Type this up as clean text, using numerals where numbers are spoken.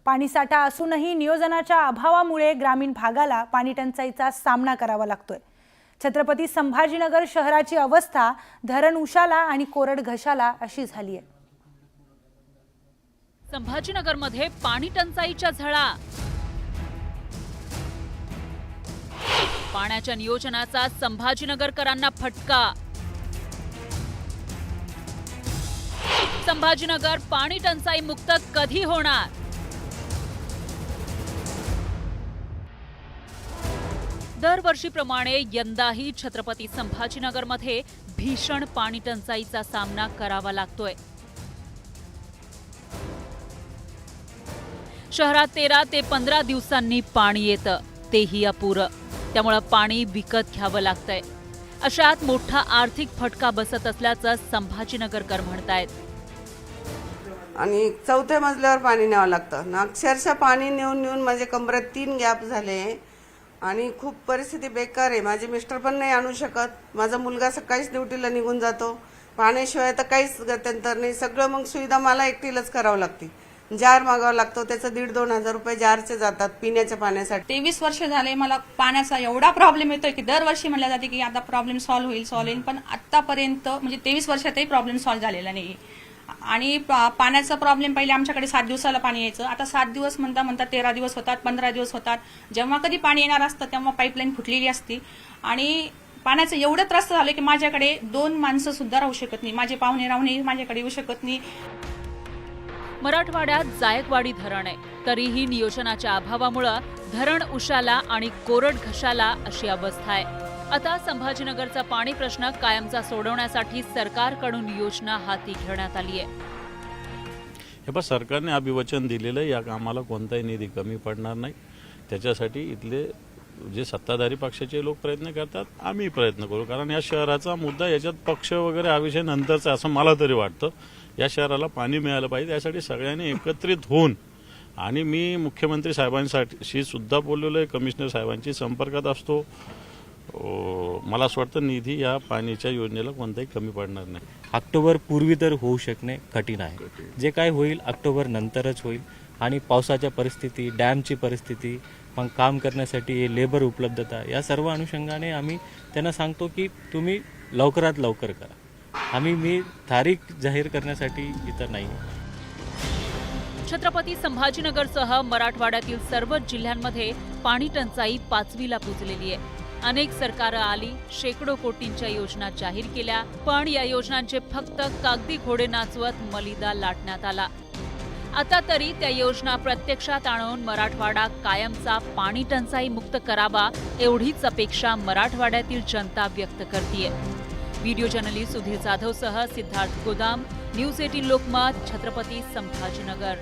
पाणीसाठा असूनही नियोजनाच्या अभावामुळे ग्रामीण भागाला पाणी टंचाईचा सामना करावा लागतोय। छत्रपती संभाजीनगर शहराची अवस्था धरण उशाला आणि कोरड घशाला अशी झाली आहे। संभाजीनगरमध्ये पाणी टंचाईच्या झळा। पाण्याच्या नियोजनाचा संभाजीनगरकरांना फटका। संभाजीनगर पाणी टंचाई मुक्त कधी होणार? दरवर्षीप्रमाणे यंदाही छत्रपती संभाजीनगरमध्ये भीषण पाणी टंचाईचा सामना करावा लागतोय। शहरात 13 ते 15 दिवसांनी पाणी येतं, तेही अपुरं। त्यामुळे पाणी विकत घ्यावं लागतंय। अशात मोठा आर्थिक फटका बसत असल्याचं संभाजीनगरकर म्हणतायत। आणि चौथ्या मजल्यावर पाणी न्यावं लागतं। अक्षरशः पाणी नेऊन माझे कमरेत 3 गॅप झाले आणि खूप परिस्थिती बेकार आहे। माझे मिस्टर पण नाही आणू शकत। माझा मुलगा सकाळीच ड्युटीला निघून जातो। पाण्याशिवाय तर काहीच गत्यंतर नाही। सगळं मग सुविधा मला एकटीलाच करावं लागते। जार मागावं लागतो, त्याचं 1,500-2,000 रुपये जारचे जातात पिण्याच्या पाण्यासाठी। 23 वर्ष झाले मला पाण्याचा एवढा प्रॉब्लेम येतोय की दरवर्षी म्हणलं जाते की आता प्रॉब्लेम सॉल्व्ह होईल, पण आतापर्यंत म्हणजे 23 वर्षातही प्रॉब्लेम सॉल्व्ह झालेला नाही। आणि पाण्याचा प्रॉब्लेम पहिले आमच्याकडे 7 दिवसाला पाणी यायचं, आता 7 दिवस म्हणता 13 दिवस होतात, 15 दिवस होतात। जेव्हा कधी पाणी येणार असतं तेव्हा पाईपलाईन फुटलेली असती आणि पाण्याचं एवढं त्रास झालं की माझ्याकडे 2 माणसं सुद्धा राहू शकत नाही। माझे पाहुणे रावणे माझ्याकडे येऊ शकत नाही। मराठवाड्यात जायकवाडी धरण आहे, तरीही नियोजनाच्या अभावामुळे धरण उशाला आणि कोरड घशाला अशी अवस्था आहे। आता संभाजीनगरचा पाणी प्रश्न कायमचा सोडवण्यासाठी सरकारकडून योजना हाती घेण्यात आली आहे। हे पण सरकारने अभिवचन दिलेलं या कामाला कोणताही निधी कमी पडणार नाही। त्याच्यासाठी इथले जे सत्ताधारी पक्षाचे लोक प्रयत्न करतात, आम्ही प्रयत्न करू। कारण या शहराचा मुद्दा याच्यात पक्ष वगैरे हा विषय नंतरचा असं मला तरी वाटतं। या शहराला पाणी मिळालं पाहिजे, यासाठी सगळ्यांनी एकत्रित होऊन आणि मी मुख्यमंत्री साहेबांशी सुद्धा बोललेलो आहे, कमिशनर साहेबांशी संपर्कात असतो। मला असं वाटतं निधी या पाण्याच्या योजनेला कोणताही कमी पडणार नाही। ऑक्टोबर पूर्वी तर होऊ शकणे कठीण आहे। जे काय होईल ऑक्टोबर नंतरच होईल। आणि पावसाच्या परिस्थिती, डॅमची परिस्थिती, मग काम करण्यासाठी लेबर उपलब्धता, या सर्व अनुषंगाने आम्ही त्यांना सांगतो की तुम्ही लवकरात लवकर करा। मी तारीख जाहीर करण्यासाठी इतर नाही। छत्रपती संभाजीनगरसह मराठवाड्यातील सर्वच जिल्ह्यांमध्ये पाणी टंचाई 5वीला पोहोचलेली आहे। अनेक सरकारं आली, शेकडो कोटींच्या योजना जाहीर केल्या, पण या योजनांचे फक्त कागदी घोडे नाचवत मलिदा लाटण्यात आला। आता तरी त्या योजना प्रत्यक्षात आणून मराठवाडा कायमचा पाणी टंचाई मुक्त करावा, एवढीच अपेक्षा मराठवाड्यातील जनता व्यक्त करतेय। व्हिडिओ जर्नलिस्ट सुधीर जाधवसह सिद्धार्थ गोदाम, न्यूज 18 लोकमत, छत्रपती संभाजीनगर।